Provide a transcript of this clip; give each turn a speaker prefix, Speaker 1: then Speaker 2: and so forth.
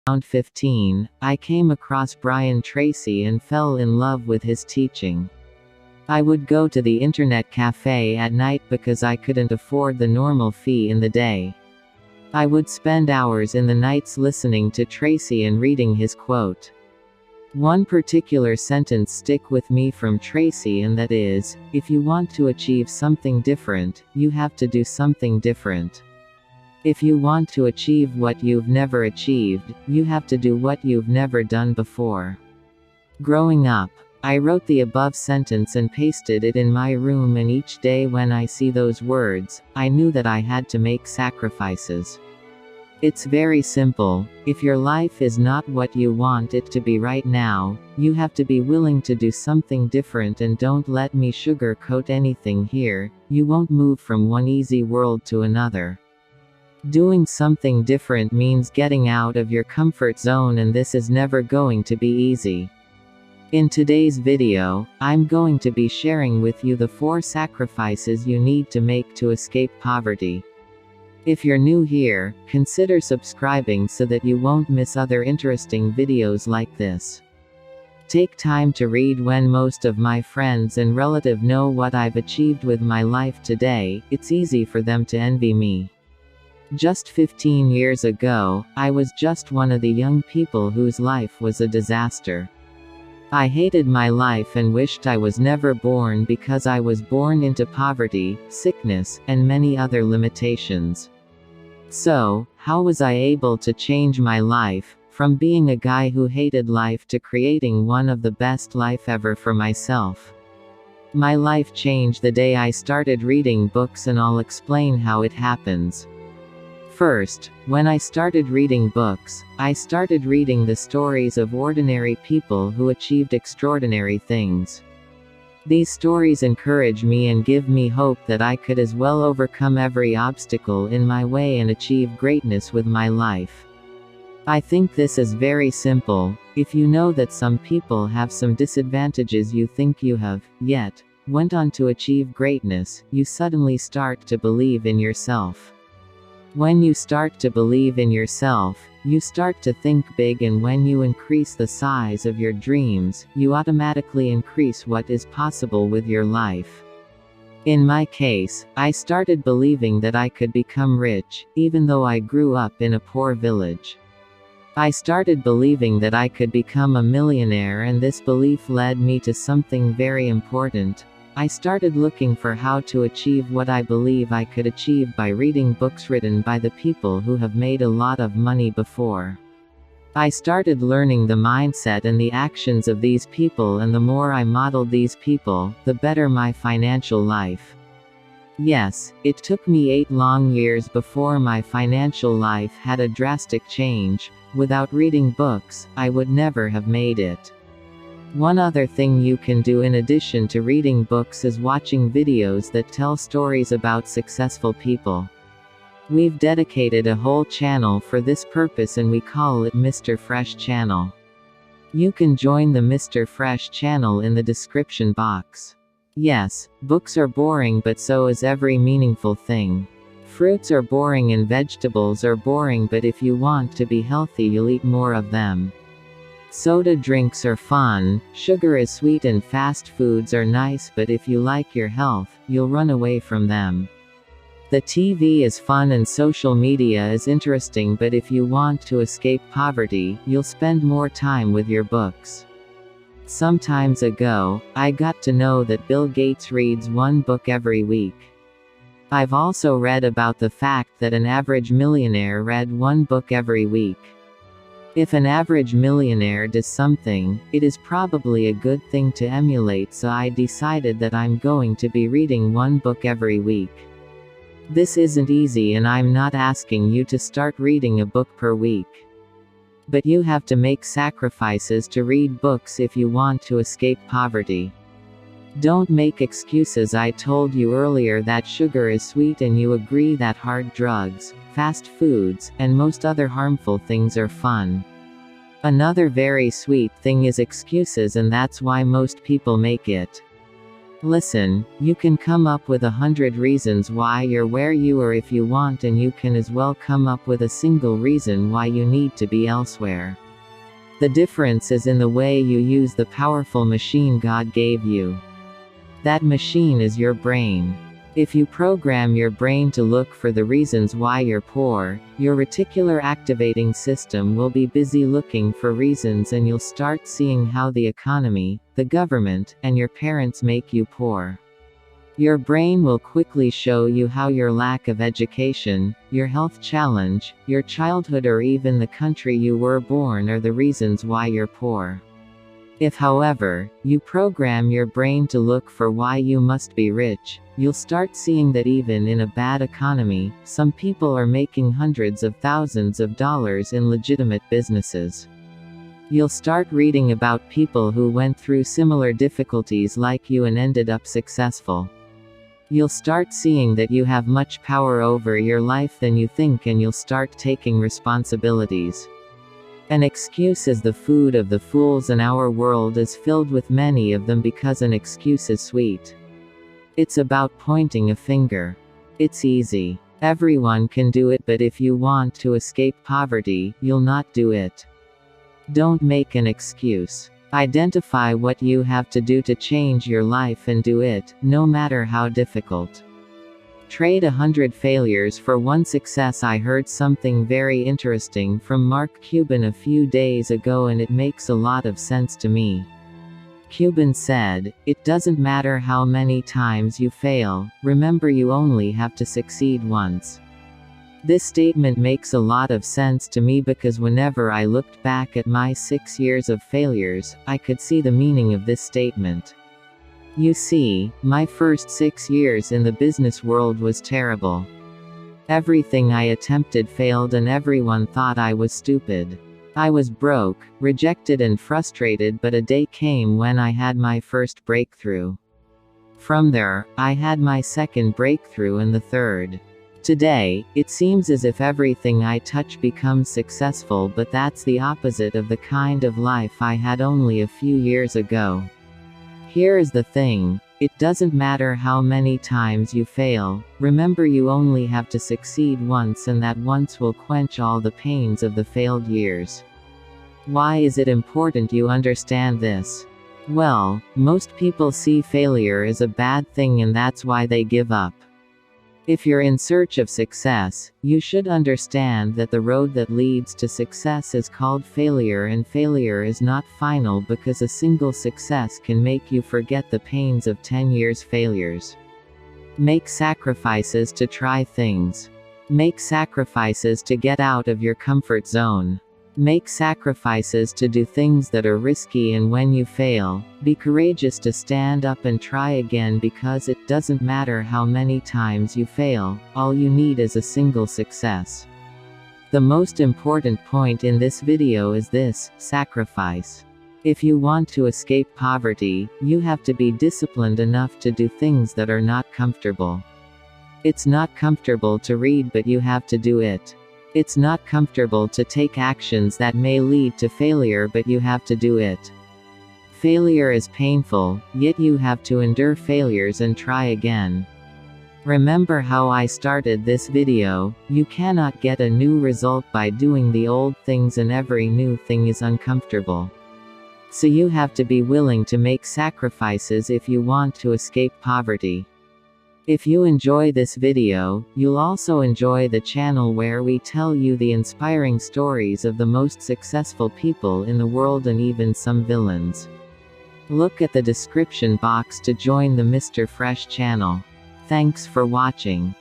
Speaker 1: around 15, I came across Brian Tracy and fell in love with his teaching. I would go to the internet cafe at night because I couldn't afford the normal fee in the day. I would spend hours in the nights listening to Tracy and reading his quote. One particular sentence stick with me from Tracy, and that is, if you want to achieve something different, you have to do something different. If you want to achieve what you've never achieved, you have to do what you've never done before. Growing up, I wrote the above sentence and pasted it in my room, and each day when I see those words, I knew that I had to make sacrifices. It's very simple. If your life is not what you want it to be right now, you have to be willing to do something different, and don't let me sugarcoat anything here, you won't move from one easy world to another. Doing something different means getting out of your comfort zone, and this is never going to be easy. In today's video, I'm going to be sharing with you the 4 sacrifices you need to make to escape poverty. If you're new here, consider subscribing so that you won't miss other interesting videos like this. Take time to read. When most of my friends and relatives know what I've achieved with my life today, it's easy for them to envy me. Just 15 years ago, I was just one of the young people whose life was a disaster. I hated my life and wished I was never born, because I was born into poverty, sickness, and many other limitations. So, how was I able to change my life, from being a guy who hated life to creating one of the best life ever for myself? My life changed the day I started reading books, and I'll explain how it happens. First, when I started reading books, I started reading the stories of ordinary people who achieved extraordinary things. These stories encourage me and give me hope that I could as well overcome every obstacle in my way and achieve greatness with my life. I think this is very simple. If you know that some people have some disadvantages you think you have, yet, went on to achieve greatness, you suddenly start to believe in yourself. When you start to believe in yourself, you start to think big, and when you increase the size of your dreams, you automatically increase what is possible with your life. In my case, I started believing that I could become rich, even though I grew up in a poor village. I started believing that I could become a millionaire, and this belief led me to something very important. I started looking for how to achieve what I believe I could achieve by reading books written by the people who have made a lot of money before. I started learning the mindset and the actions of these people, and the more I modeled these people, the better my financial life. Yes, it took me 8 long years before my financial life had a drastic change. Without reading books, I would never have made it. One other thing you can do in addition to reading books is watching videos that tell stories about successful people. We've dedicated a whole channel for this purpose, and we call it Mr. Fresh Channel. You can join the Mr. Fresh channel in the description box. Yes, books are boring, but so is every meaningful thing. Fruits are boring and vegetables are boring, but if you want to be healthy, you'll eat more of them. Soda drinks are fun, sugar is sweet, and fast foods are nice, but if you like your health, you'll run away from them. The TV is fun and social media is interesting, but if you want to escape poverty, you'll spend more time with your books. Some time ago, I got to know that Bill Gates reads 1 book every week. I've also read about the fact that an average millionaire read 1 book every week. If an average millionaire does something, it is probably a good thing to emulate, so I decided that I'm going to be reading 1 book every week. This isn't easy, and I'm not asking you to start reading a book per week. But you have to make sacrifices to read books if you want to escape poverty. Don't make excuses. I told you earlier that sugar is sweet, and you agree that hard drugs, fast foods, and most other harmful things are fun. Another very sweet thing is excuses, and that's why most people make it. Listen, you can come up with 100 reasons why you're where you are if you want, and you can as well come up with a single reason why you need to be elsewhere. The difference is in the way you use the powerful machine God gave you. That machine is your brain. If you program your brain to look for the reasons why you're poor, your reticular activating system will be busy looking for reasons, and you'll start seeing how the economy, the government, and your parents make you poor. Your brain will quickly show you how your lack of education, your health challenge, your childhood, or even the country you were born are the reasons why you're poor. If, however, you program your brain to look for why you must be rich, you'll start seeing that even in a bad economy, some people are making hundreds of thousands of dollars in legitimate businesses. You'll start reading about people who went through similar difficulties like you and ended up successful. You'll start seeing that you have much power over your life than you think, and you'll start taking responsibilities. An excuse is the food of the fools, and our world is filled with many of them because an excuse is sweet. It's about pointing a finger. It's easy. Everyone can do it, but if you want to escape poverty, you'll not do it. Don't make an excuse. Identify what you have to do to change your life and do it, no matter how difficult. Trade 100 failures for one success. I heard something very interesting from Mark Cuban a few days ago, and it makes a lot of sense to me. Cuban said, "It doesn't matter how many times you fail, remember you only have to succeed once." This statement makes a lot of sense to me because whenever I looked back at my 6 years of failures, I could see the meaning of this statement. You see, my first 6 years in the business world was terrible. Everything I attempted failed, and everyone thought I was stupid. I was broke, rejected, and frustrated, but a day came when I had my first breakthrough. From there, I had my second breakthrough and the third. Today, it seems as if everything I touch becomes successful, but that's the opposite of the kind of life I had only a few years ago. Here is the thing. It doesn't matter how many times you fail, remember you only have to succeed once, and that once will quench all the pains of the failed years. Why is it important you understand this? Well, most people see failure as a bad thing, and that's why they give up. If you're in search of success, you should understand that the road that leads to success is called failure, and failure is not final because a single success can make you forget the pains of 10 years failures. Make sacrifices to try things. Make sacrifices to get out of your comfort zone. Make sacrifices to do things that are risky, and when you fail, be courageous to stand up and try again, because it doesn't matter how many times you fail, all you need is a single success. The most important point in this video is this: sacrifice. If you want to escape poverty, you have to be disciplined enough to do things that are not comfortable. It's not comfortable to read, but you have to do it. It's not comfortable to take actions that may lead to failure, but you have to do it. Failure is painful, yet you have to endure failures and try again. Remember how I started this video: you cannot get a new result by doing the old things, and every new thing is uncomfortable. So you have to be willing to make sacrifices if you want to escape poverty. If you enjoy this video, you'll also enjoy the channel where we tell you the inspiring stories of the most successful people in the world, and even some villains. Look at the description box to join the Mr. Fresh channel. Thanks for watching.